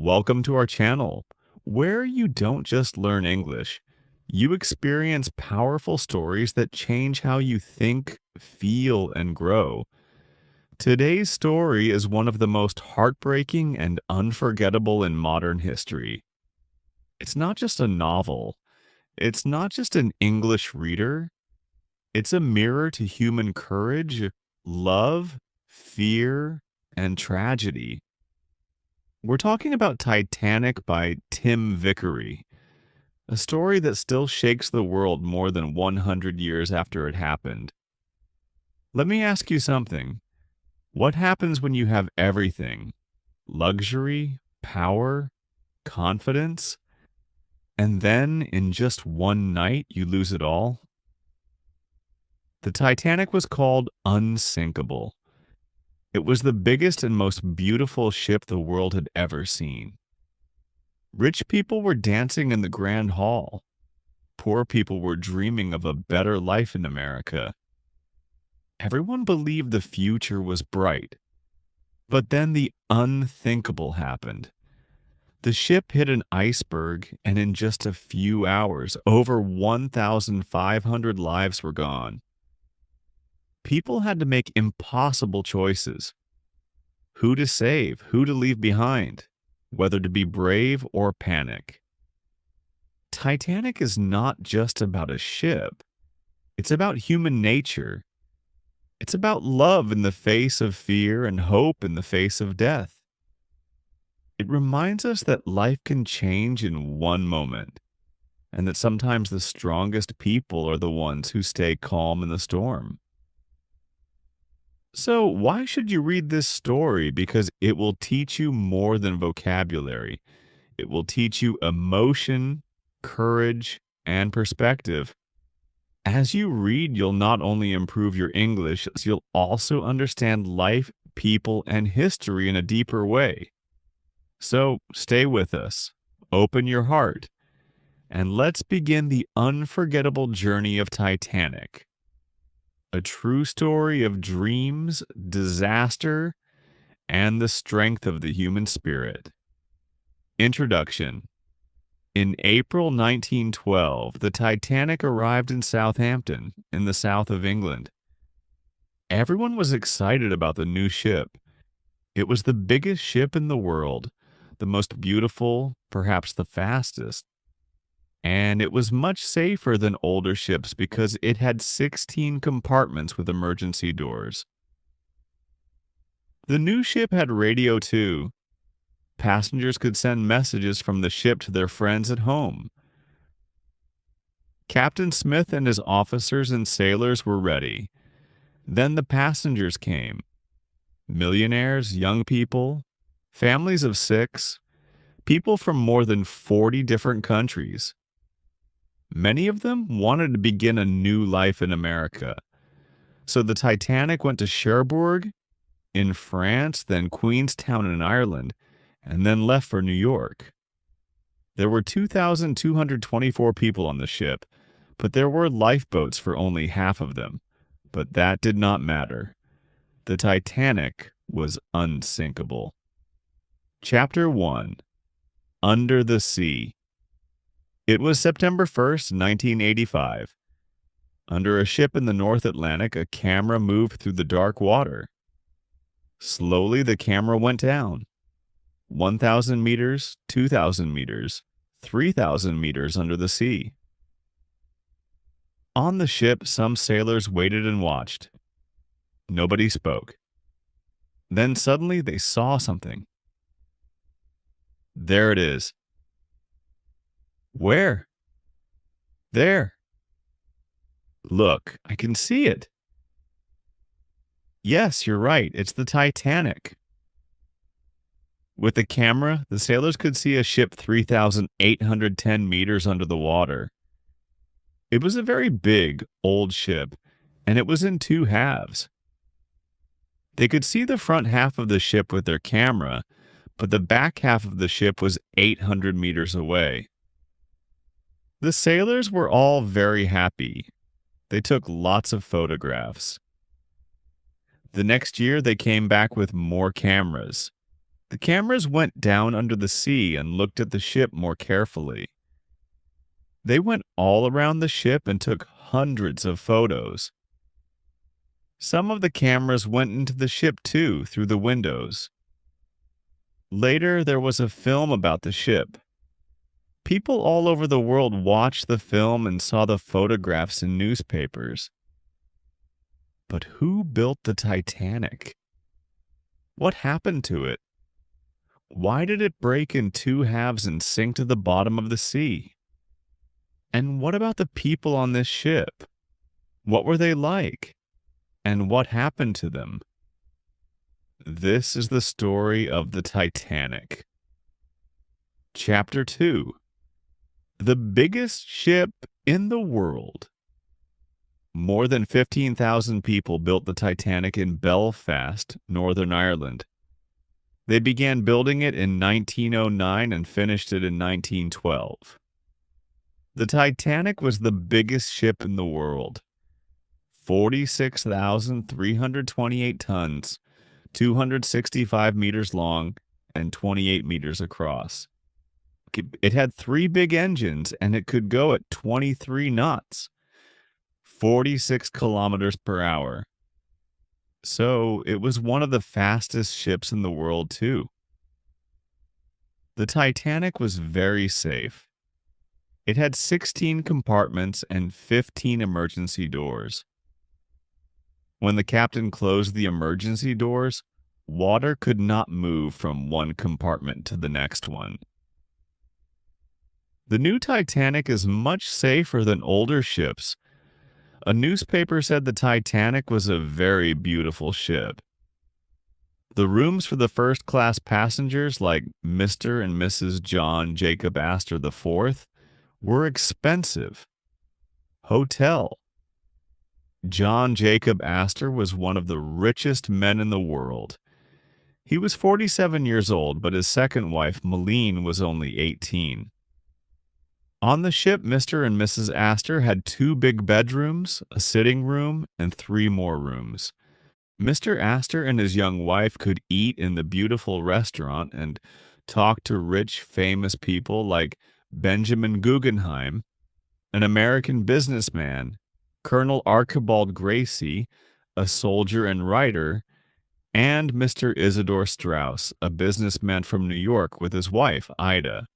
Welcome to our channel, where you don't just learn English, you experience powerful stories that change how you think, feel, and grow. Today's story is one of the most heartbreaking and unforgettable in modern history. It's not just a novel, it's not just an English reader, it's a mirror to human courage, love, fear, and tragedy. We're talking about Titanic by Tim Vickery, a story that still shakes the world more than 100 years after it happened. Let me ask you something. What happens when you have everything? Luxury, power, confidence, and then in just one night you lose it all? The Titanic was called unsinkable. It was the biggest and most beautiful ship the world had ever seen. Rich people were dancing in the Grand Hall. Poor people were dreaming of a better life in America. Everyone believed the future was bright. But then the unthinkable happened. The ship hit an iceberg, and in just a few hours, over 1,500 lives were gone. People had to make impossible choices. Who to save, who to leave behind, whether to be brave or panic. Titanic is not just about a ship. It's about human nature. It's about love in the face of fear and hope in the face of death. It reminds us that life can change in one moment, and that sometimes the strongest people are the ones who stay calm in the storm. So, why should you read this story? Because it will teach you more than vocabulary. It will teach you emotion, courage, and perspective. As you read, you'll not only improve your English, you'll also understand life, people, and history in a deeper way. So, stay with us, open your heart, and let's begin the unforgettable journey of Titanic. A true story of dreams, disaster, and the strength of the human spirit. Introduction. In April 1912, the Titanic arrived in Southampton, in the south of England. Everyone was excited about the new ship. It was the biggest ship in the world, the most beautiful, perhaps the fastest. And it was much safer than older ships because it had 16 compartments with emergency doors. The new ship had radio too. Passengers could send messages from the ship to their friends at home. Captain Smith and his officers and sailors were ready. Then the passengers came. Millionaires, young people, families of 6, people from more than 40 different countries. Many of them wanted to begin a new life in America. So the Titanic went to Cherbourg in France, then Queenstown in Ireland, and then left for New York. There were 2,224 people on the ship, but there were lifeboats for only half of them. But that did not matter. The Titanic was unsinkable. Chapter 1. Under the Sea. It was September 1st, 1985. Under a ship in the North Atlantic, a camera moved through the dark water. Slowly, the camera went down. 1,000 meters, 2,000 meters, 3,000 meters under the sea. On the ship, some sailors waited and watched. Nobody spoke. Then suddenly they saw something. There it is. Where? There. Look, I can see it. Yes, you're right. It's the Titanic. With the camera, the sailors could see a ship 3,810 meters under the water. It was a very big, old ship, and it was in 2 halves. They could see the front half of the ship with their camera, but the back half of the ship was 800 meters away. The sailors were all very happy. They took lots of photographs. The next year, they came back with more cameras. The cameras went down under the sea and looked at the ship more carefully. They went all around the ship and took hundreds of photos. Some of the cameras went into the ship too, through the windows. Later, there was a film about the ship. People all over the world watched the film and saw the photographs in newspapers. But who built the Titanic? What happened to it? Why did it break in two halves and sink to the bottom of the sea? And what about the people on this ship? What were they like? And what happened to them? This is the story of the Titanic. Chapter 2. The biggest ship in the world. More than 15,000 people built the Titanic in Belfast, Northern Ireland. They began building it in 1909 and finished it in 1912. The Titanic was the biggest ship in the world. 46,328 tons, 265 meters long, and 28 meters across. It had 3 big engines, and it could go at 23 knots, 46 kilometers per hour. So it was one of the fastest ships in the world, too. The Titanic was very safe. It had 16 compartments and 15 emergency doors. When the captain closed the emergency doors, water could not move from one compartment to the next one. The new Titanic is much safer than older ships. A newspaper said the Titanic was a very beautiful ship. The rooms for the first-class passengers, like Mr. and Mrs. John Jacob Astor IV, were expensive. Hotel. John Jacob Astor was one of the richest men in the world. He was 47 years old, but his second wife, Malene, was only 18. On the ship, Mr. and Mrs. Astor had 2 big bedrooms, a sitting room, and 3 more rooms. Mr. Astor and his young wife could eat in the beautiful restaurant and talk to rich, famous people like Benjamin Guggenheim, an American businessman, Colonel Archibald Gracie, a soldier and writer, and Mr. Isidore Straus, a businessman from New York with his wife, Ida.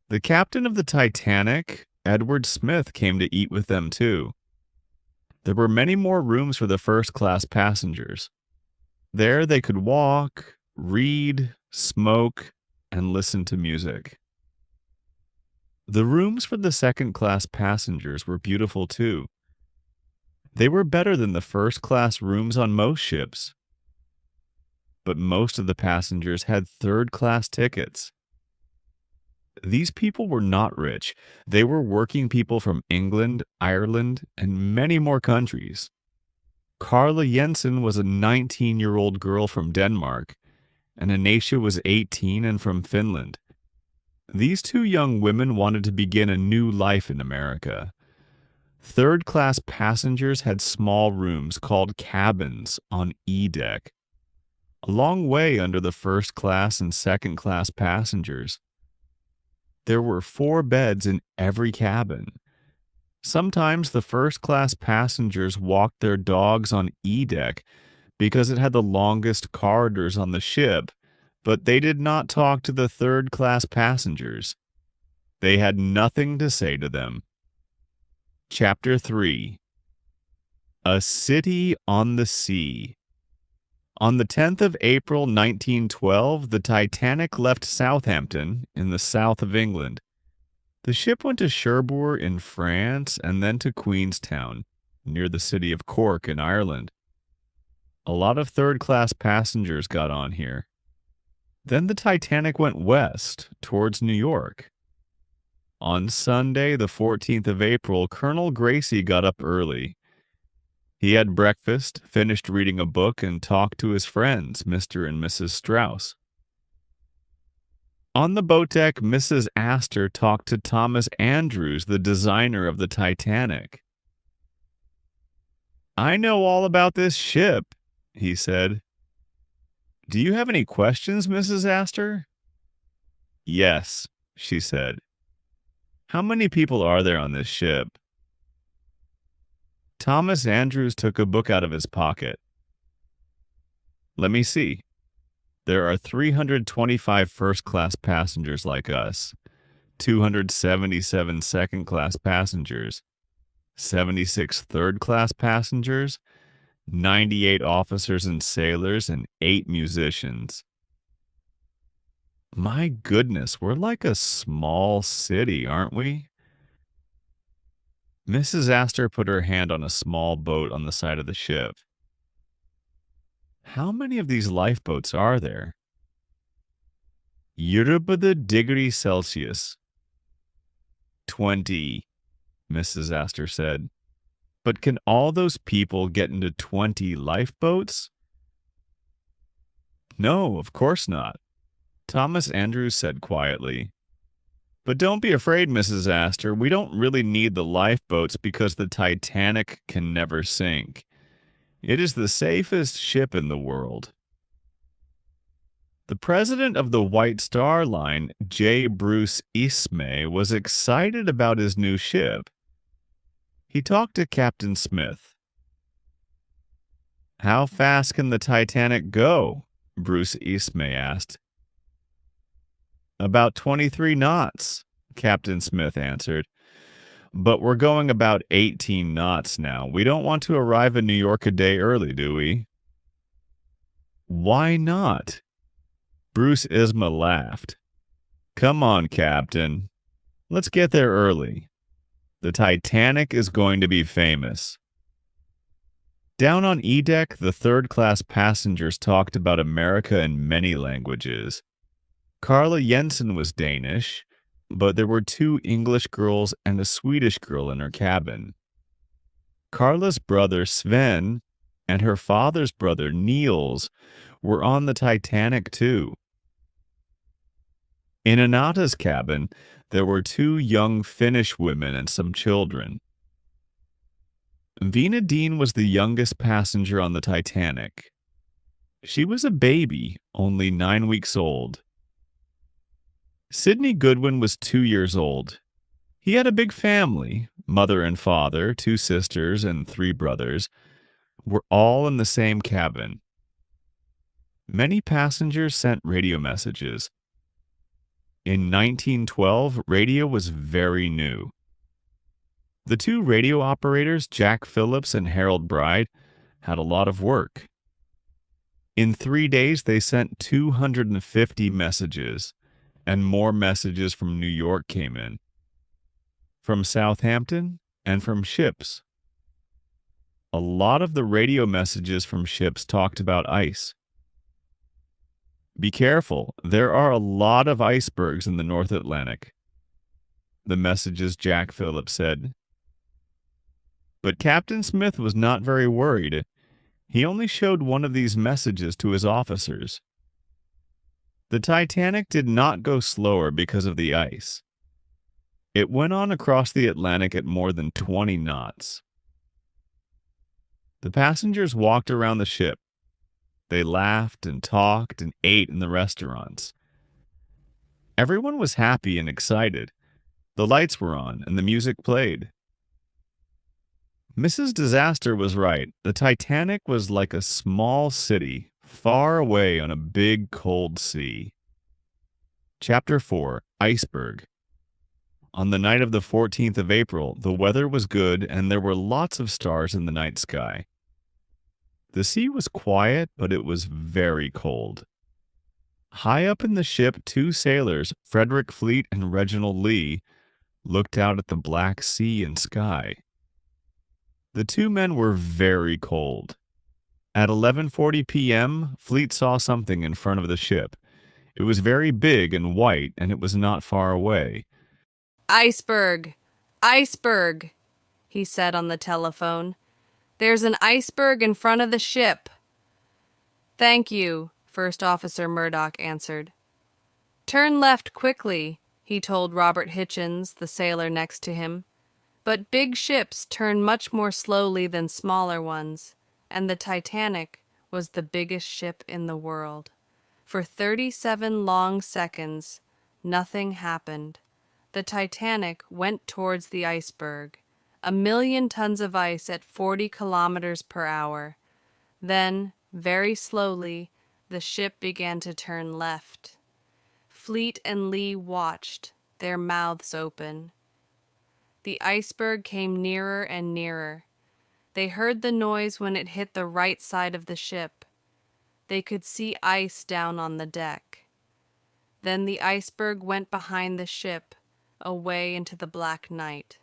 The captain of the Titanic, Edward Smith, came to eat with them too. There were many more rooms for the first-class passengers. There they could walk, read, smoke, and listen to music. The rooms for the second-class passengers were beautiful too. They were better than the first-class rooms on most ships. But most of the passengers had third-class tickets. These people were not rich. They were working people from England, Ireland, and many more countries. Carla Jensen was a 19-year-old girl from Denmark, and Anacia was 18 and from Finland. These 2 young women wanted to begin a new life in America. Third-class passengers had small rooms called cabins on E deck, a long way under the first-class and second-class passengers. There were 4 beds in every cabin. Sometimes the first-class passengers walked their dogs on E deck because it had the longest corridors on the ship, but they did not talk to the third-class passengers. They had nothing to say to them. Chapter 3. A City on the Sea. On the 10th of April 1912, the Titanic left Southampton in the south of England. The ship went to Cherbourg in France and then to Queenstown, near the city of Cork in Ireland. A lot of third-class passengers got on here. Then the Titanic went west, towards New York. On Sunday, the 14th of April, Colonel Gracie got up early. He had breakfast, finished reading a book, and talked to his friends, Mr. and Mrs. Straus. On the boat deck, Mrs. Astor talked to Thomas Andrews, the designer of the Titanic. "I know all about this ship," he said. Do you have any questions, Mrs. Astor? Yes, she said. How many people are there on this ship? Thomas Andrews took a book out of his pocket. Let me see. There are 325 first-class passengers like us, 277 second-class passengers, 76 third-class passengers, 98 officers and sailors, and 8 musicians. My goodness, we're like a small city, aren't we? Mrs. Astor put her hand on a small boat on the side of the ship. How many of these lifeboats are there? 20 degrees Celsius. 20, Mrs. Astor said. But can all those people get into 20 lifeboats? No, of course not, Thomas Andrews said quietly. But don't be afraid, Mrs. Astor. We don't really need the lifeboats because the Titanic can never sink. It is the safest ship in the world. The president of the White Star Line, J. Bruce Ismay, was excited about his new ship. He talked to Captain Smith. How fast can the Titanic go? Bruce Ismay asked. About 23 knots, Captain Smith answered. But we're going about 18 knots now. We don't want to arrive in New York a day early, do we? Why not? Bruce Ismay laughed. Come on, Captain. Let's get there early. The Titanic is going to be famous. Down on E-deck, the third-class passengers talked about America in many languages. Carla Jensen was Danish, but there were 2 English girls and a Swedish girl in her cabin. Carla's brother Sven and her father's brother Niels were on the Titanic too. In Anata's cabin, there were 2 young Finnish women and some children. Vina Dean was the youngest passenger on the Titanic. She was a baby, only 9 weeks old. Sidney Goodwin was 2 years old. He had a big family. Mother and father, 2 sisters, and 3 brothers were all in the same cabin. Many passengers sent radio messages. In 1912, radio was very new. The 2 radio operators, Jack Phillips and Harold Bride, had a lot of work. In 3 days, they sent 250 messages, and more messages from New York came in, from Southampton, and from ships. A lot of the radio messages from ships talked about ice. Be careful, there are a lot of icebergs in the North Atlantic, the messages Jack Phillips said. But Captain Smith was not very worried. He only showed one of these messages to his officers. The Titanic did not go slower because of the ice. It went on across the Atlantic at more than 20 knots. The passengers walked around the ship. They laughed and talked and ate in the restaurants. Everyone was happy and excited. The lights were on and the music played. Mrs. Disaster was right. The Titanic was like a small city, far away on a big, cold sea. Chapter 4, Iceberg. On the night of the 14th of April, the weather was good and there were lots of stars in the night sky. The sea was quiet, but it was very cold. High up in the ship, 2 sailors, Frederick Fleet and Reginald Lee, looked out at the black sea and sky. The 2 men were very cold. At 11:40 p.m., Fleet saw something in front of the ship. It was very big and white, and it was not far away. Iceberg! Iceberg! He said on the telephone. There's an iceberg in front of the ship. Thank you, First Officer Murdoch answered. Turn left quickly, he told Robert Hitchens, the sailor next to him. But big ships turn much more slowly than smaller ones, and the Titanic was the biggest ship in the world. For 37 long seconds, nothing happened. The Titanic went towards the iceberg, 1,000,000 tons of ice at 40 kilometers per hour. Then, very slowly, the ship began to turn left. Fleet and Lee watched, their mouths open. The iceberg came nearer and nearer. They heard the noise when it hit the right side of the ship. They could see ice down on the deck. Then the iceberg went behind the ship, away into the black night.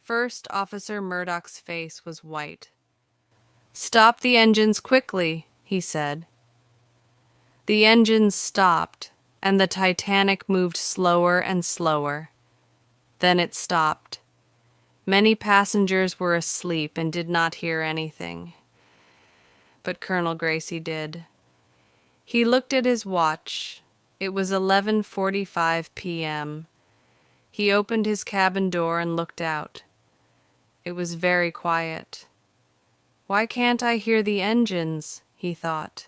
First Officer Murdoch's face was white. "Stop the engines quickly," he said. The engines stopped, and the Titanic moved slower and slower. Then it stopped. Many passengers were asleep and did not hear anything. But Colonel Gracie did. He looked at his watch. It was 11:45 p.m. He opened his cabin door and looked out. It was very quiet. "Why can't I hear the engines?" he thought.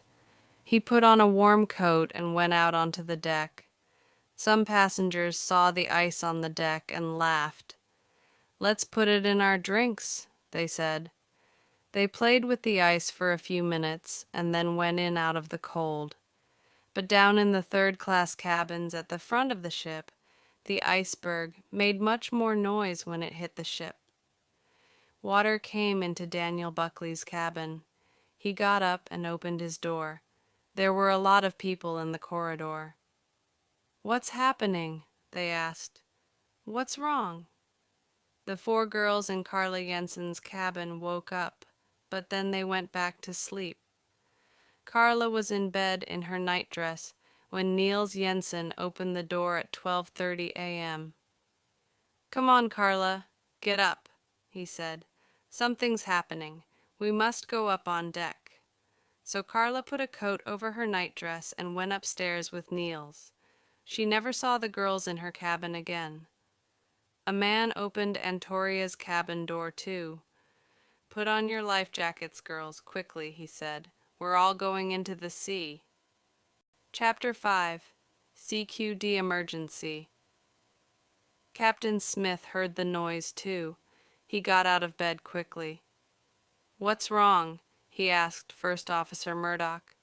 He put on a warm coat and went out onto the deck. Some passengers saw the ice on the deck and laughed. "Let's put it in our drinks," they said. They played with the ice for a few minutes and then went in out of the cold. But down in the third-class cabins at the front of the ship, the iceberg made much more noise when it hit the ship. Water came into Daniel Buckley's cabin. He got up and opened his door. There were a lot of people in the corridor. "What's happening?" they asked. "What's wrong?" The 4 girls in Carla Jensen's cabin woke up, but then they went back to sleep. Carla was in bed in her nightdress when Niels Jensen opened the door at 12:30 a.m. "Come on, Carla, get up," he said. "Something's happening. We must go up on deck." So Carla put a coat over her nightdress and went upstairs with Niels. She never saw the girls in her cabin again. A man opened Antoria's cabin door too. "Put on your life jackets, girls, quickly," he said. "We're all going into the sea." Chapter 5. CQD Emergency. Captain Smith heard the noise too. He got out of bed quickly. "What's wrong?" he asked First Officer Murdoch.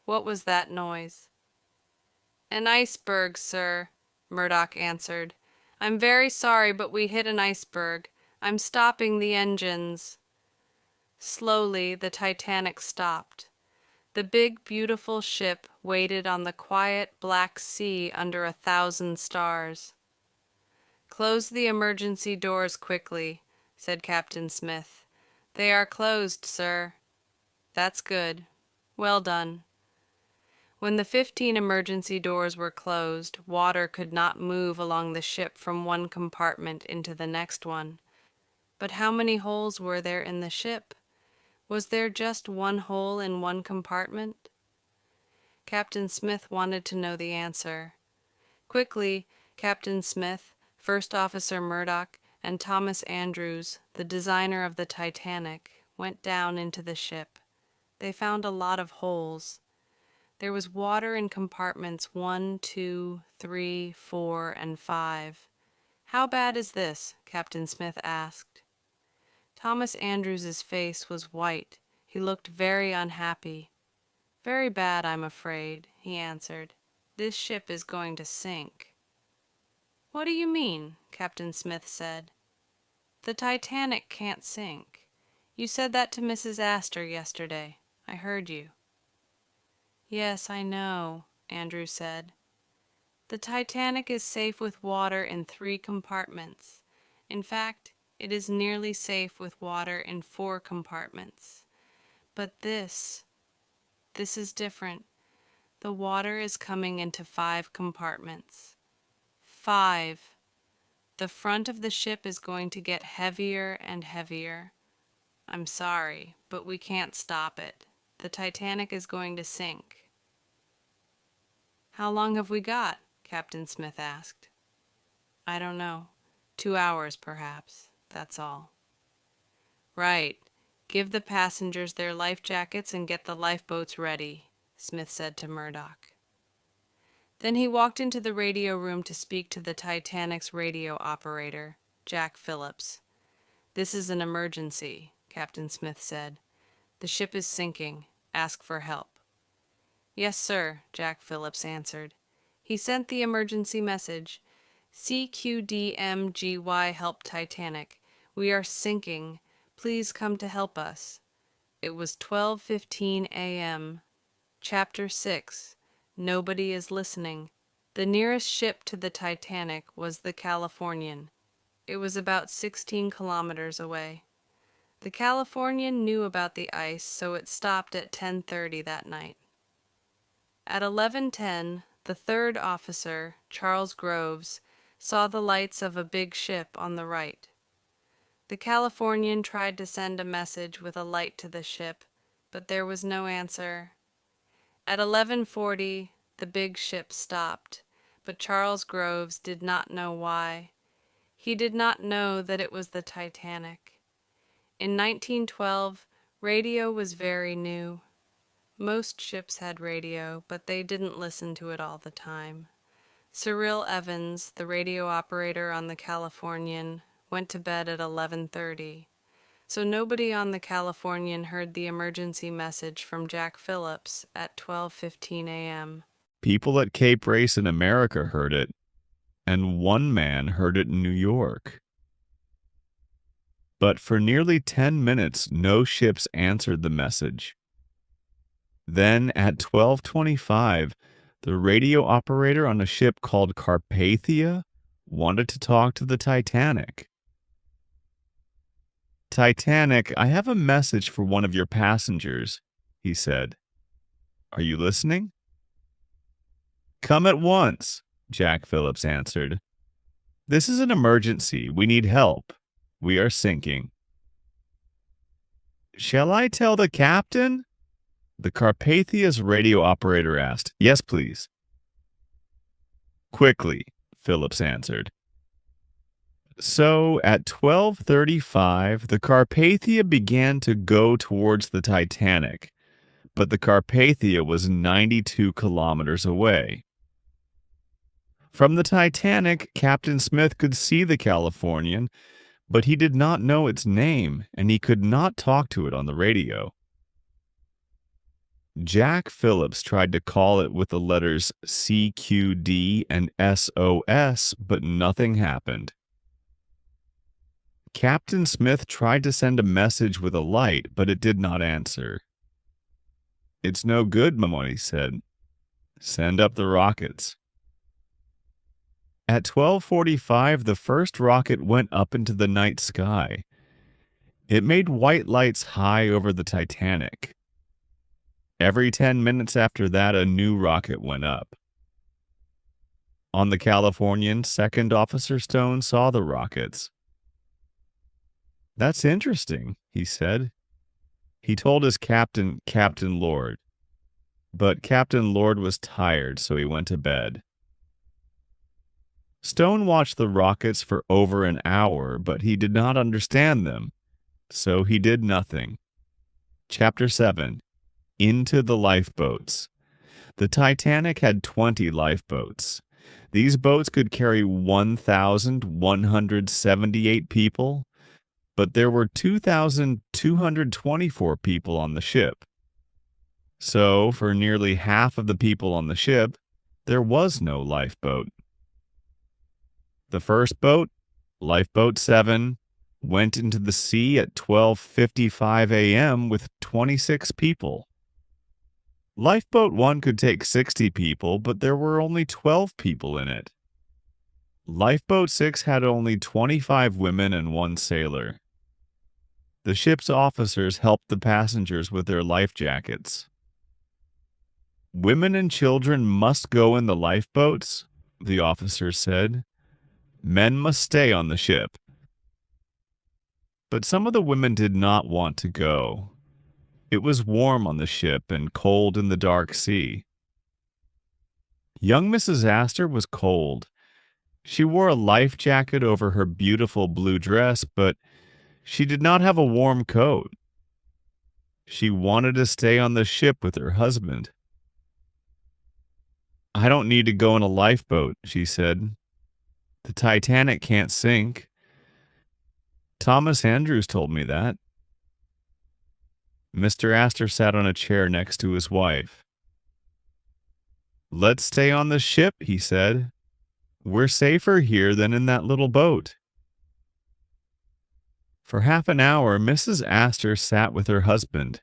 "What was that noise?" "An iceberg, sir," Murdoch answered. "I'm very sorry, but we hit an iceberg. I'm stopping the engines." Slowly, the Titanic stopped. The big, beautiful ship waited on the quiet Black Sea under 1,000 stars. "Close the emergency doors quickly," said Captain Smith. "They are closed, sir." "That's good. Well done." When the 15 emergency doors were closed, water could not move along the ship from one compartment into the next one. But how many holes were there in the ship? Was there just one hole in one compartment? Captain Smith wanted to know the answer. Quickly, Captain Smith, First Officer Murdoch, and Thomas Andrews, the designer of the Titanic, went down into the ship. They found a lot of holes. There was water in compartments 1, 2, 3, 4, and 5. "How bad is this?" Captain Smith asked. Thomas Andrews's face was white. He looked very unhappy. "Very bad, I'm afraid," he answered. "This ship is going to sink." "What do you mean?" Captain Smith said. "The Titanic can't sink. You said that to Mrs. Astor yesterday. I heard you." "Yes, I know," Andrew said. "The Titanic is safe with water in 3 compartments. In fact, it is nearly safe with water in 4 compartments. But this is different. The water is coming into 5 compartments. 5. The front of the ship is going to get heavier and heavier. I'm sorry, but we can't stop it. The Titanic is going to sink." "How long have we got?" Captain Smith asked. "I don't know. 2 hours, perhaps. That's all." "Right. Give the passengers their life jackets and get the lifeboats ready. Smith said to Murdoch. Then he walked into the radio room to speak to the Titanic's radio operator, Jack Phillips. "This is an emergency," Captain Smith said. "The ship is sinking. Ask for help." "Yes, sir," Jack Phillips answered. He sent the emergency message. "CQDMGY help Titanic. We are sinking. Please come to help us." It was 12:15 a.m. Chapter 6. Nobody is listening. The nearest ship to the Titanic was the Californian. It was about 16 kilometers away. The Californian knew about the ice, so it stopped at 10:30 that night. At 11:10, the third officer, Charles Groves, saw the lights of a big ship on the right. The Californian tried to send a message with a light to the ship, but there was no answer. At 11:40, the big ship stopped, but Charles Groves did not know why. He did not know that it was the Titanic. In 1912, radio was very new. Most ships had radio, but they didn't listen to it all the time. Cyril Evans, the radio operator on the Californian, went to bed at 11:30. So nobody on the Californian heard the emergency message from Jack Phillips at 12:15 a.m. People at Cape Race in America heard it, and one man heard it in New York. But for nearly 10 minutes, no ships answered the message. Then at 12:25, the radio operator on a ship called Carpathia wanted to talk to the Titanic. "Titanic, I have a message for one of your passengers," he said. "Are you listening?" "Come at once," Jack Phillips answered. "This is an emergency. We need help. We are sinking." "Shall I tell the captain?" the Carpathia's radio operator asked. "Yes, please." "Quickly," Phillips answered. So at 12:35, the Carpathia began to go towards the Titanic, but the Carpathia was 92 kilometers away. From the Titanic, Captain Smith could see the Californian, but he did not know its name, and he could not talk to it on the radio. Jack Phillips tried to call it with the letters CQD and SOS, but nothing happened. Captain Smith tried to send a message with a light, but it did not answer. "It's no good," Mamoni said. "Send up the rockets." At 12:45, the first rocket went up into the night sky. It made white lights high over the Titanic. Every 10 minutes after that, a new rocket went up. On the Californian, Second Officer Stone saw the rockets. "That's interesting," he said. He told his captain, Captain Lord. But Captain Lord was tired, so he went to bed. Stone watched the rockets for over an hour, but he did not understand them, so he did nothing. Chapter 7. Into the Lifeboats. The Titanic had 20 lifeboats. These boats could carry 1,178 people, but there were 2,224 people on the ship. So, for nearly half of the people on the ship, there was no lifeboat. The first boat, Lifeboat 7, went into the sea at 12:55 a.m. with 26 people. Lifeboat 1 could take 60 people, but there were only 12 people in it. Lifeboat 6 had only 25 women and 1 sailor. The ship's officers helped the passengers with their life jackets. "Women and children must go in the lifeboats," the officers said. "Men must stay on the ship." But some of the women did not want to go. It was warm on the ship and cold in the dark sea. Young Mrs. Astor was cold. She wore a life jacket over her beautiful blue dress, but she did not have a warm coat. She wanted to stay on the ship with her husband. I don't need to go in a lifeboat, she said. The Titanic can't sink. Thomas Andrews told me that. Mr. Astor sat on a chair next to his wife. Let's stay on the ship, he said. We're safer here than in that little boat. For half an hour, Mrs. Astor sat with her husband.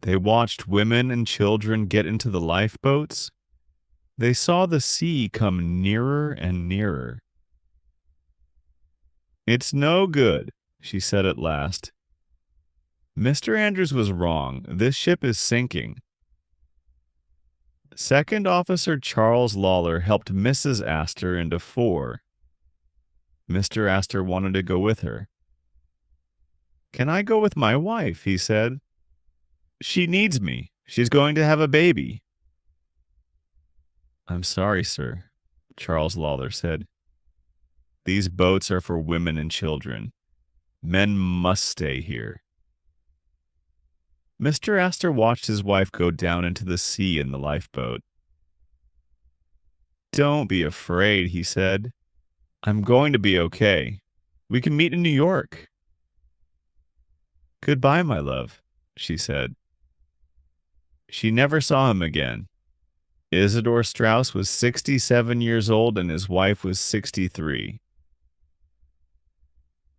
They watched women and children get into the lifeboats. They saw the sea come nearer and nearer. It's no good, she said at last. Mr. Andrews was wrong. This ship is sinking. Second Officer Charles Lawler helped Mrs. Astor into 4. Mr. Astor wanted to go with her. Can I go with my wife? He said. She needs me. She's going to have a baby. I'm sorry, sir, Charles Lawler said. These boats are for women and children. Men must stay here. Mr. Astor watched his wife go down into the sea in the lifeboat. Don't be afraid, he said. I'm going to be okay. We can meet in New York. Goodbye, my love, she said. She never saw him again. Isidor Straus was 67 years old and his wife was 63.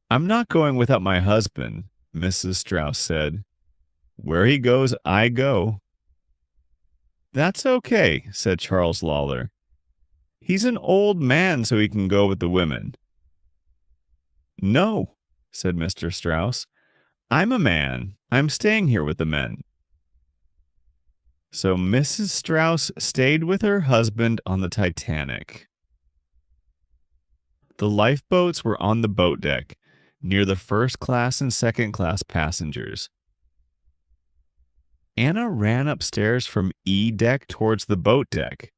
I'm not going without my husband, Mrs. Straus said. Where he goes, I go. That's okay, said Charles Lawler. He's an old man, so he can go with the women. No, said Mr. Straus. I'm a man. I'm staying here with the men. So Mrs. Straus stayed with her husband on the Titanic. The lifeboats were on the boat deck, near the first class and second class passengers. Anna ran upstairs from E deck towards the boat deck.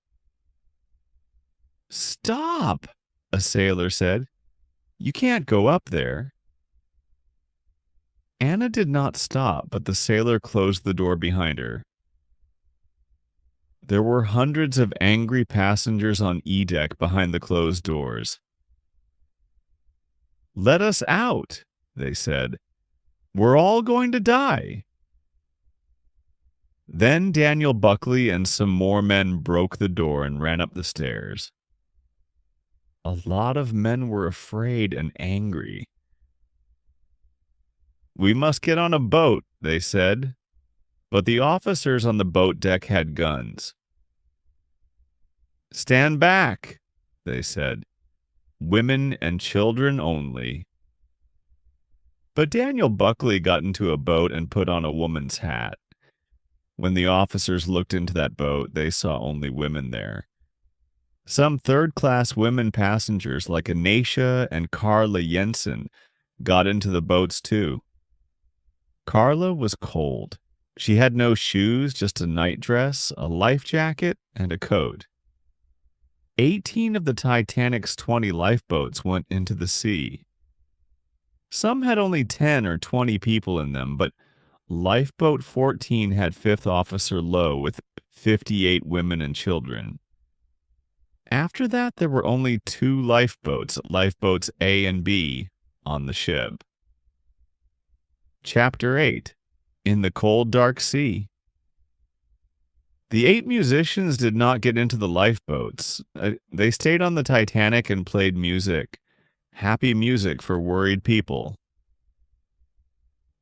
Stop, a sailor said. You can't go up there. Anna did not stop, but the sailor closed the door behind her. There were hundreds of angry passengers on E deck behind the closed doors. Let us out, they said. We're all going to die. Then Daniel Buckley and some more men broke the door and ran up the stairs. A lot of men were afraid and angry. We must get on a boat, they said, but the officers on the boat deck had guns. Stand back, they said. Women and children only. But Daniel Buckley got into a boat and put on a woman's hat. When the officers looked into that boat, they saw only women there. Some third-class women passengers like Anacia and Carla Jensen got into the boats too. Carla was cold. She had no shoes, just a nightdress, a life jacket, and a coat. 18 of the Titanic's 20 lifeboats went into the sea. Some had only 10 or 20 people in them, but Lifeboat 14 had 5th Officer Lowe with 58 women and children. After that, there were only 2 lifeboats, Lifeboats A and B, on the ship. Chapter 8. In the Cold, Dark Sea. The 8 musicians did not get into the lifeboats. They stayed on the Titanic and played music. Happy music for worried people.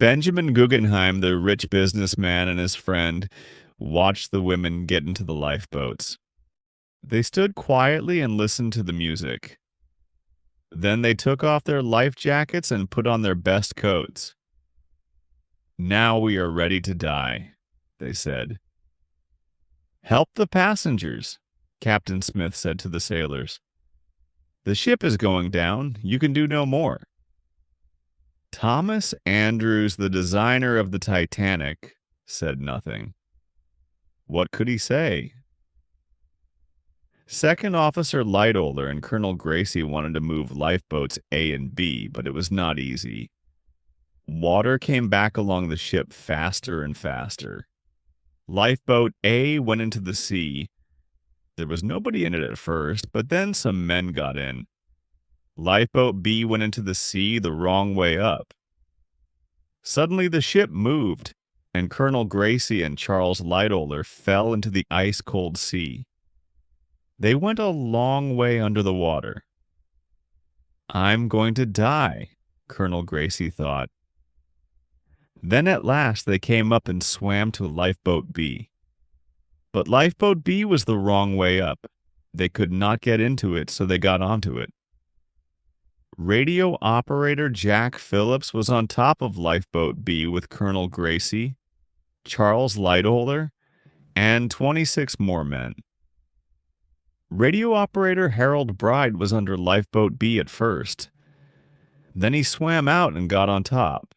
Benjamin Guggenheim, the rich businessman, and his friend watched the women get into the lifeboats. They stood quietly and listened to the music. Then they took off their life jackets and put on their best coats. Now we are ready to die, they said. Help the passengers, Captain Smith said to the sailors. The ship is going down. You can do no more. Thomas Andrews, the designer of the Titanic, said nothing. What could he say? Second Officer Lightoller and Colonel Gracie wanted to move lifeboats A and B, but it was not easy. Water came back along the ship faster and faster. Lifeboat A went into the sea. There was nobody in it at first, but then some men got in. Lifeboat B went into the sea the wrong way up. Suddenly the ship moved, and Colonel Gracie and Charles Lightoller fell into the ice-cold sea. They went a long way under the water. I'm going to die, Colonel Gracie thought. Then at last they came up and swam to Lifeboat B. But Lifeboat B was the wrong way up. They could not get into it, so they got onto it. Radio operator Jack Phillips was on top of Lifeboat B with Colonel Gracie, Charles Lightoller, and 26 more men. Radio operator Harold Bride was under Lifeboat B at first. Then he swam out and got on top.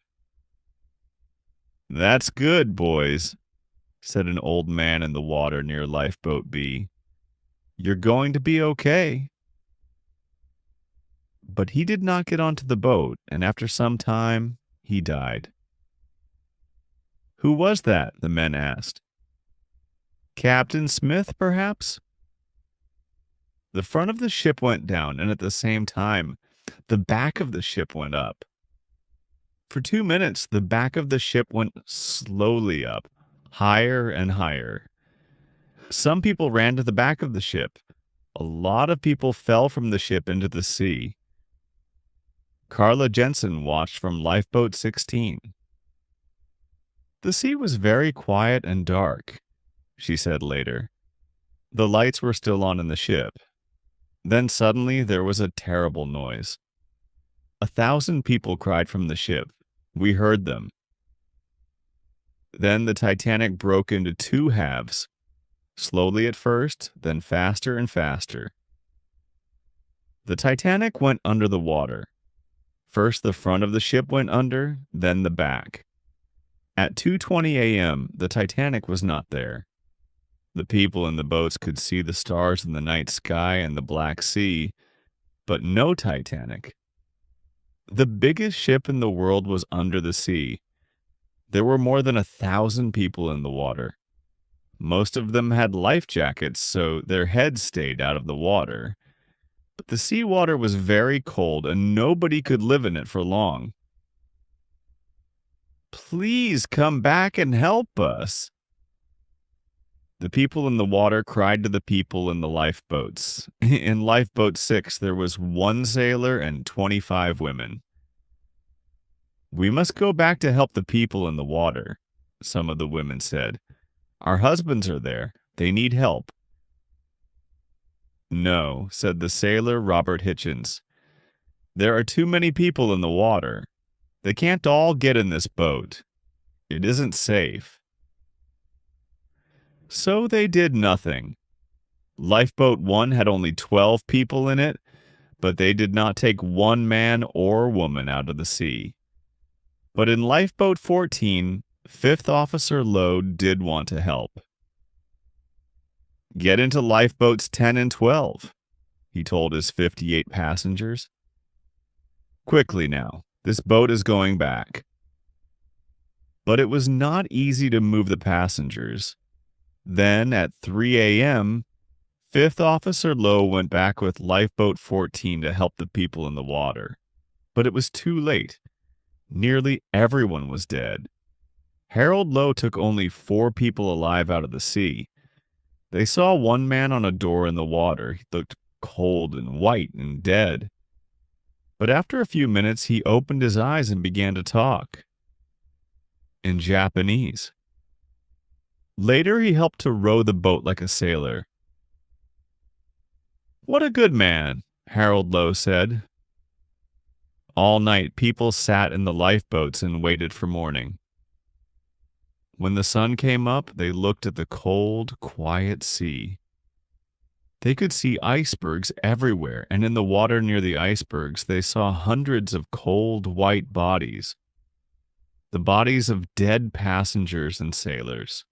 That's good, boys, said an old man in the water near Lifeboat B. You're going to be okay. But he did not get onto the boat, and after some time, he died. Who was that? The men asked. Captain Smith, perhaps? The front of the ship went down, and at the same time, the back of the ship went up. For 2 minutes, the back of the ship went slowly up, higher and higher. Some people ran to the back of the ship. A lot of people fell from the ship into the sea. Carla Jensen watched from Lifeboat 16. The sea was very quiet and dark, she said later. The lights were still on in the ship. Then suddenly there was a terrible noise. 1,000 people cried from the ship. We heard them. Then the Titanic broke into 2 halves, slowly at first, then faster and faster. The Titanic went under the water. First the front of the ship went under, then the back. At 2:20 a.m., the Titanic was not there. The people in the boats could see the stars in the night sky and the Black Sea, but no Titanic. The biggest ship in the world was under the sea. There were more than 1,000 people in the water. Most of them had life jackets, so their heads stayed out of the water. But the seawater was very cold, and nobody could live in it for long. Please come back and help us. The people in the water cried to the people in the lifeboats. In Lifeboat 6, there was 1 sailor and 25 women. We must go back to help the people in the water, some of the women said. Our husbands are there. They need help. No, said the sailor Robert Hitchens. There are too many people in the water. They can't all get in this boat. It isn't safe. So they did nothing. Lifeboat 1 had only 12 people in it, but they did not take 1 man or woman out of the sea. But in Lifeboat 14, 5th Officer Lowe did want to help. Get into lifeboats 10 and 12, he told his 58 passengers. Quickly now, this boat is going back. But it was not easy to move the passengers. Then, at 3 a.m., 5th Officer Lowe went back with Lifeboat 14 to help the people in the water. But it was too late. Nearly everyone was dead. Harold Lowe took only 4 people alive out of the sea. They saw 1 man on a door in the water. He looked cold and white and dead. But after a few minutes, he opened his eyes and began to talk. In Japanese. Later, he helped to row the boat like a sailor. What a good man, Harold Lowe said. All night, people sat in the lifeboats and waited for morning. When the sun came up, they looked at the cold, quiet sea. They could see icebergs everywhere, and in the water near the icebergs, they saw hundreds of cold, white bodies. The bodies of dead passengers and sailors.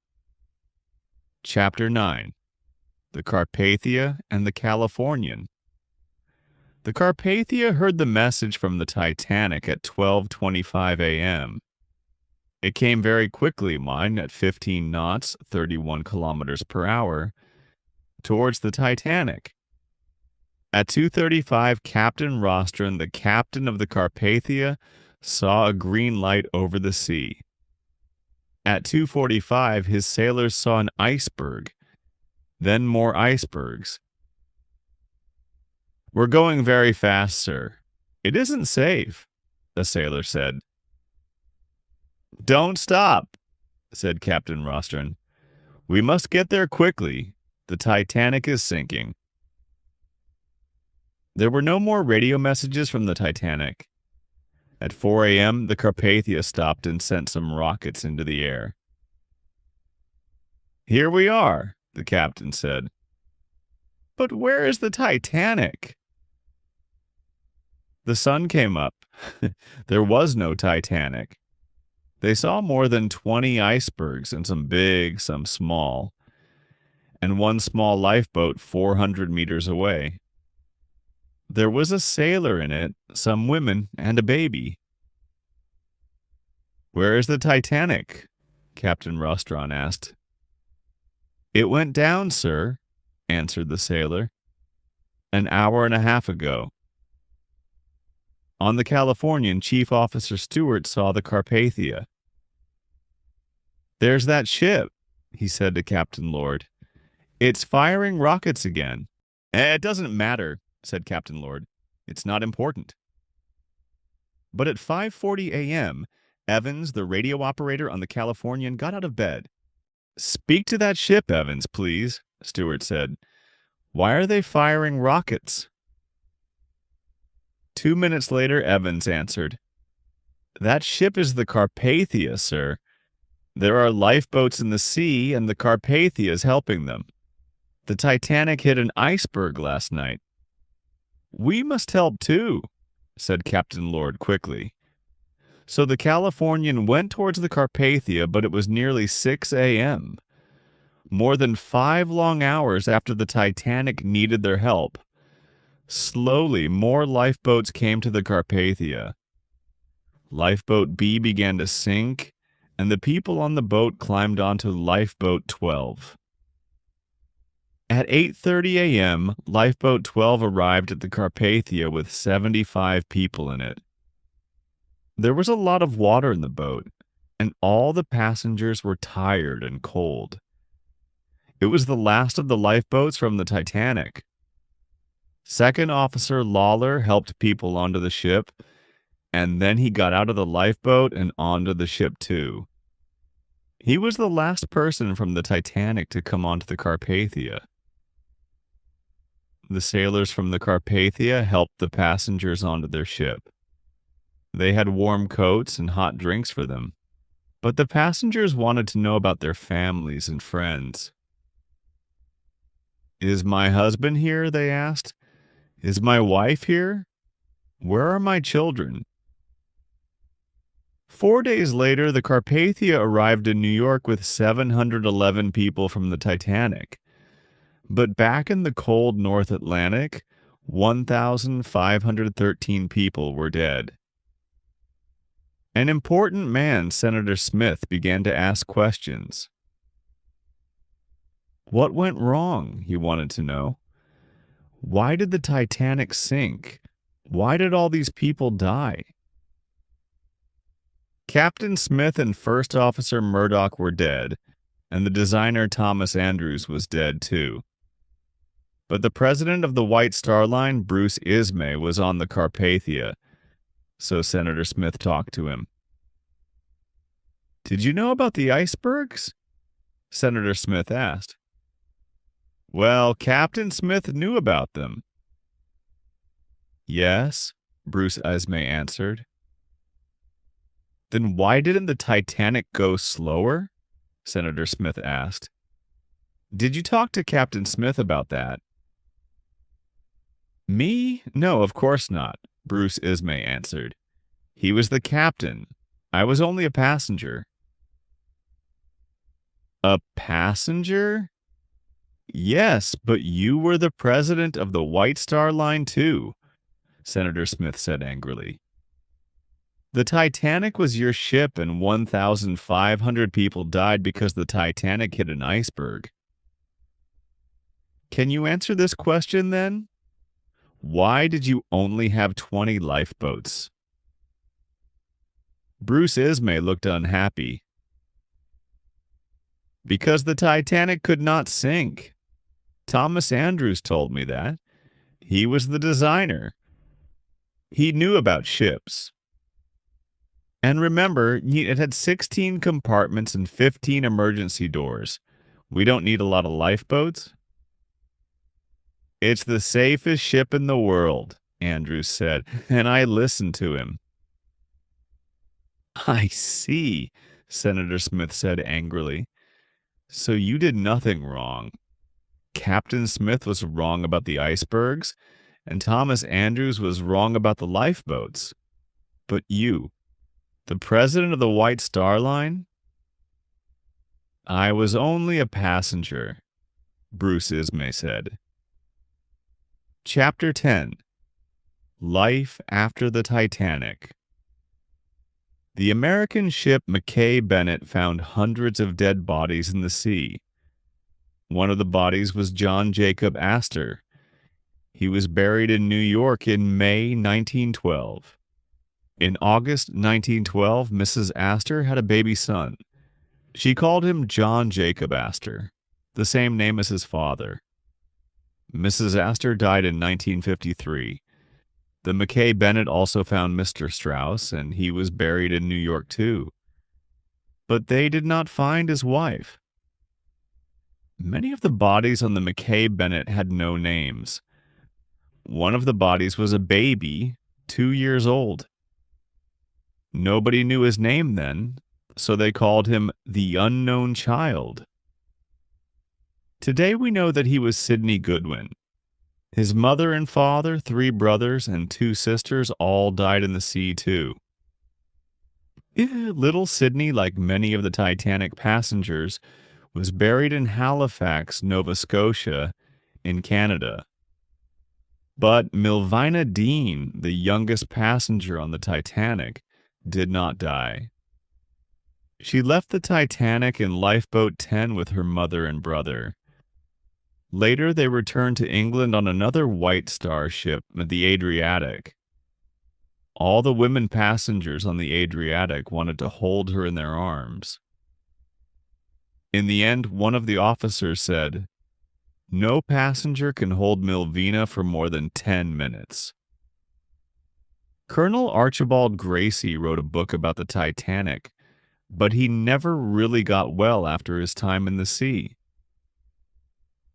Chapter 9. The Carpathia and the Californian. The Carpathia heard the message from the Titanic at 12:25 a.m. It came very quickly, mind, at 15 knots, 31 kilometers per hour, towards the Titanic. At 2:35, Captain Rostron, the captain of the Carpathia, saw a green light over the sea. At 2:45, his sailors saw an iceberg, then more icebergs. "We're going very fast, sir. It isn't safe," a sailor said. "Don't stop," said Captain Rostron. "We must get there quickly. The Titanic is sinking." There were no more radio messages from the Titanic. At 4 a.m., the Carpathia stopped and sent some rockets into the air. "Here we are," the captain said. "But where is the Titanic?" The sun came up. There was no Titanic. They saw more than 20 icebergs, and some big, some small, and one small lifeboat 400 meters away. There was a sailor in it, some women, and a baby. "Where is the Titanic?" Captain Rostron asked. "It went down, sir," answered the sailor, "an hour and a half ago." On the Californian, Chief Officer Stewart saw the Carpathia. "There's that ship," he said to Captain Lord. "It's firing rockets again." "It doesn't matter," said Captain Lord. "It's not important." But at 5:40 a.m., Evans, the radio operator on the Californian, got out of bed. "Speak to that ship, Evans, please," Stewart said. "Why are they firing rockets?" 2 minutes later, Evans answered. "That ship is the Carpathia, sir. There are lifeboats in the sea, and the Carpathia is helping them. The Titanic hit an iceberg last night." "We must help too," said Captain Lord quickly. So the Californian went towards the Carpathia, but it was nearly 6 a.m. More than 5 long hours after the Titanic needed their help. Slowly, more lifeboats came to the Carpathia. Lifeboat B began to sink, and the people on the boat climbed onto Lifeboat 12. At 8:30 a.m., Lifeboat 12 arrived at the Carpathia with 75 people in it. There was a lot of water in the boat, and all the passengers were tired and cold. It was the last of the lifeboats from the Titanic. Second Officer Lawler helped people onto the ship, and then he got out of the lifeboat and onto the ship too. He was the last person from the Titanic to come onto the Carpathia. The sailors from the Carpathia helped the passengers onto their ship. They had warm coats and hot drinks for them, but the passengers wanted to know about their families and friends. "Is my husband here?" they asked. "Is my wife here? Where are my children?" 4 days later, the Carpathia arrived in New York with 711 people from the Titanic. But back in the cold North Atlantic, 1,513 people were dead. An important man, Senator Smith, began to ask questions. What went wrong? He wanted to know. Why did the Titanic sink? Why did all these people die? Captain Smith and First Officer Murdoch were dead, and the designer Thomas Andrews was dead too. But the president of the White Star Line, Bruce Ismay, was on the Carpathia, so Senator Smith talked to him. "Did you know about the icebergs?" Senator Smith asked. "Well, Captain Smith knew about them." "Yes," Bruce Ismay answered. "Then why didn't the Titanic go slower?" Senator Smith asked. "Did you talk to Captain Smith about that?" "Me? No, of course not," Bruce Ismay answered. "He was the captain. I was only a passenger." "A passenger?" "Yes, but you were the president of the White Star Line too," Senator Smith said angrily. "The Titanic was your ship, and 1,500 people died because the Titanic hit an iceberg." Can you answer this question then? Why did you only have 20 lifeboats? Bruce Ismay looked unhappy. Because the Titanic could not sink. Thomas Andrews told me that. He was the designer. He knew about ships. And remember, it had 16 compartments and 15 emergency doors. We don't need a lot of lifeboats. It's the safest ship in the world, Andrews said, and I listened to him. I see, Senator Smith said angrily. So you did nothing wrong. Captain Smith was wrong about the icebergs, and Thomas Andrews was wrong about the lifeboats. But you, the president of the White Star Line? I was only a passenger, Bruce Ismay said. Chapter 10. Life After the Titanic. The American ship Mackay Bennett found hundreds of dead bodies in the sea. One of the bodies was John Jacob Astor. He was buried in New York in May 1912. In August 1912, Mrs. Astor had a baby son. She called him John Jacob Astor, the same name as his father. Mrs. Astor died in 1953. The Mackay Bennett also found Mr. Strauss, and he was buried in New York too. But they did not find his wife. Many of the bodies on the Mackay Bennett had no names. One of the bodies was a baby, 2 years old. Nobody knew his name then, so they called him the Unknown Child. Today we know that he was Sidney Goodwin. His mother and father, 3 brothers, and 2 sisters all died in the sea too. Little Sidney, like many of the Titanic passengers, was buried in Halifax, Nova Scotia, in Canada. But Milvina Dean, the youngest passenger on the Titanic, did not die. She left the Titanic in Lifeboat 10 with her mother and brother. Later, they returned to England on another White Star ship, the Adriatic. All the women passengers on the Adriatic wanted to hold her in their arms. In the end, one of the officers said, "No passenger can hold Milvina for more than 10 minutes." Colonel Archibald Gracie wrote a book about the Titanic, but he never really got well after his time in the sea.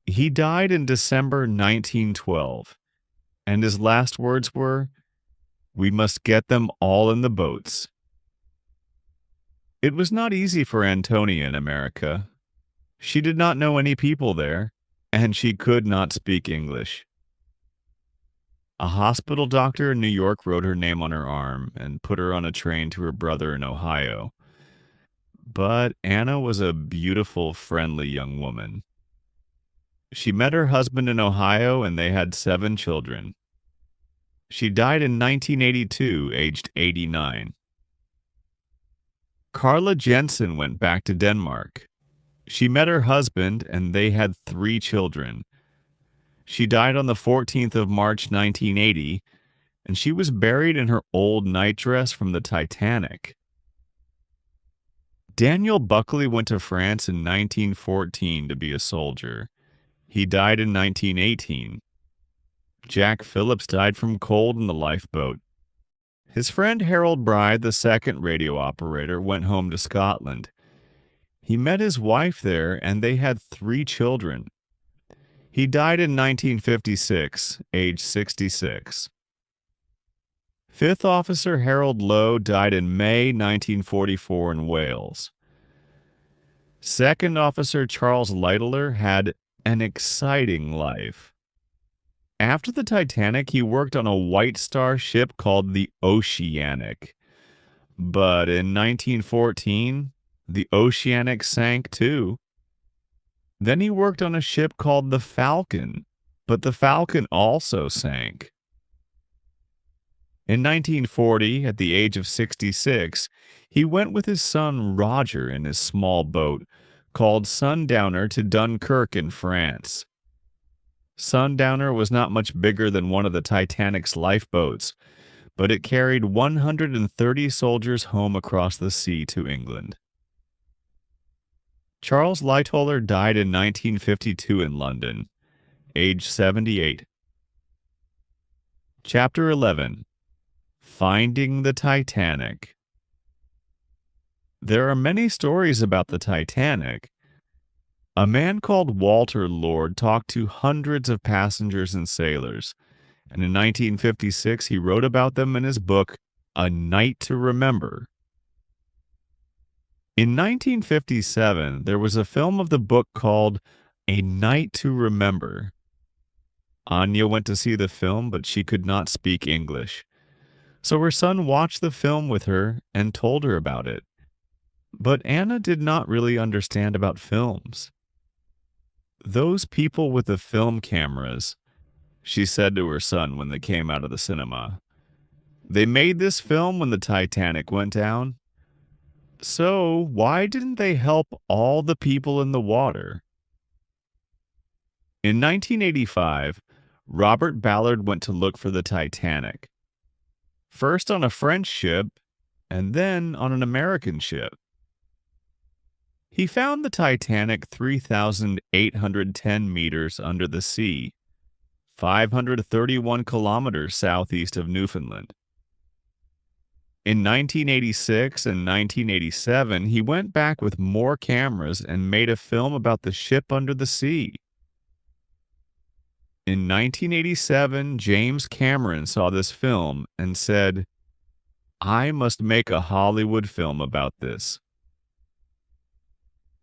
He died in December 1912, and his last words were, "We must get them all in the boats." It was not easy for Antonia in America. She did not know any people there, and she could not speak English. A hospital doctor in New York wrote her name on her arm and put her on a train to her brother in Ohio. But Anna was a beautiful, friendly young woman. She met her husband in Ohio, and they had 7 children. She died in 1982, aged 89. Carla Jensen went back to Denmark. She met her husband, and they had 3 children. She died on the 14th of March, 1980, and she was buried in her old nightdress from the Titanic. Daniel Buckley went to France in 1914 to be a soldier. He died in 1918. Jack Phillips died from cold in the lifeboat. His friend Harold Bride, the second radio operator, went home to Scotland. He met his wife there, and they had 3 children. He died in 1956, age 66. 5th Officer Harold Lowe died in May 1944 in Wales. 2nd Officer Charles Lightler had an exciting life. After the Titanic, he worked on a White Star ship called the Oceanic. But in 1914, the Oceanic sank too. Then he worked on a ship called the Falcon, but the Falcon also sank. In 1940, at the age of 66, he went with his son Roger in his small boat called Sundowner to Dunkirk in France. Sundowner was not much bigger than one of the Titanic's lifeboats, but it carried 130 soldiers home across the sea to England. Charles Lightoller died in 1952 in London, age 78. Chapter 11. Finding the Titanic. There are many stories about the Titanic. A man called Walter Lord talked to hundreds of passengers and sailors, and in 1956 he wrote about them in his book, A Night to Remember. In 1957, there was a film of the book called A Night to Remember. Anya went to see the film, but she could not speak English. So her son watched the film with her and told her about it. But Anna did not really understand about films. Those people with the film cameras, she said to her son when they came out of the cinema, they made this film when the Titanic went down. So why didn't they help all the people in the water? In 1985, Robert Ballard went to look for the Titanic. First on a French ship, and then on an American ship. He found the Titanic 3,810 meters under the sea, 531 kilometers southeast of Newfoundland. In 1986 and 1987, he went back with more cameras and made a film about the ship under the sea. In 1987, James Cameron saw this film and said, "I must make a Hollywood film about this."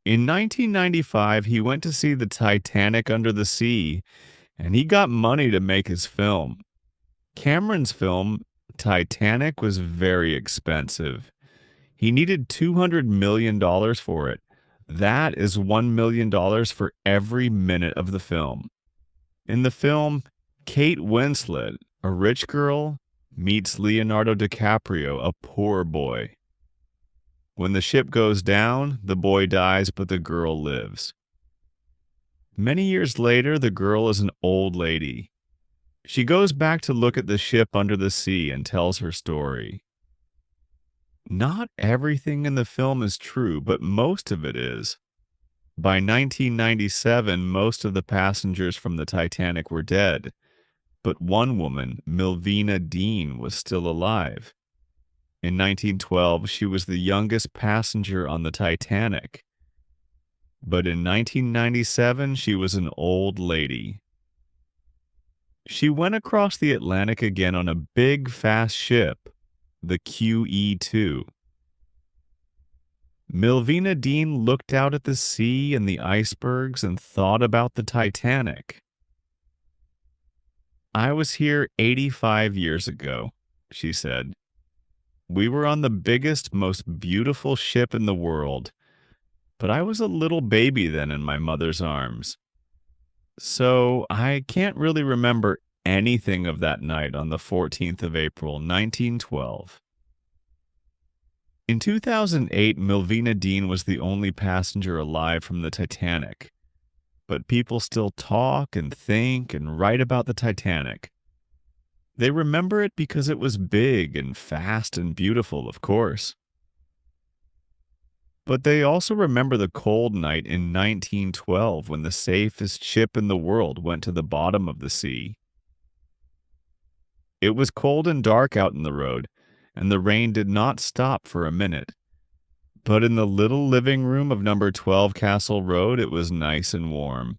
In 1995, he went to see the Titanic under the sea, and he got money to make his film. Cameron's film, Titanic, was very expensive. He needed $200 million for it. That is $1 million for every minute of the film. In the film, Kate Winslet, a rich girl, meets Leonardo DiCaprio, a poor boy. When the ship goes down, the boy dies, but the girl lives. Many years later, the girl is an old lady. She goes back to look at the ship under the sea and tells her story. Not everything in the film is true, but most of it is. By 1997, most of the passengers from the Titanic were dead, but one woman, Milvina Dean, was still alive. In 1912, she was the youngest passenger on the Titanic. But in 1997, she was an old lady. She went across the Atlantic again on a big, fast ship, the QE2. Milvina Dean looked out at the sea and the icebergs and thought about the Titanic. "I was here 85 years ago," she said. "We were on the biggest, most beautiful ship in the world, but I was a little baby then in my mother's arms. So I can't really remember anything of that night on the 14th of April, 1912. In 2008, Milvina Dean was the only passenger alive from the Titanic. But people still talk and think and write about the Titanic. They remember it because it was big and fast and beautiful, of course. But they also remember the cold night in 1912 when the safest ship in the world went to the bottom of the sea. It was cold and dark out in the road, and the rain did not stop for a minute. But in the little living room of number 12 Castle Road, it was nice and warm.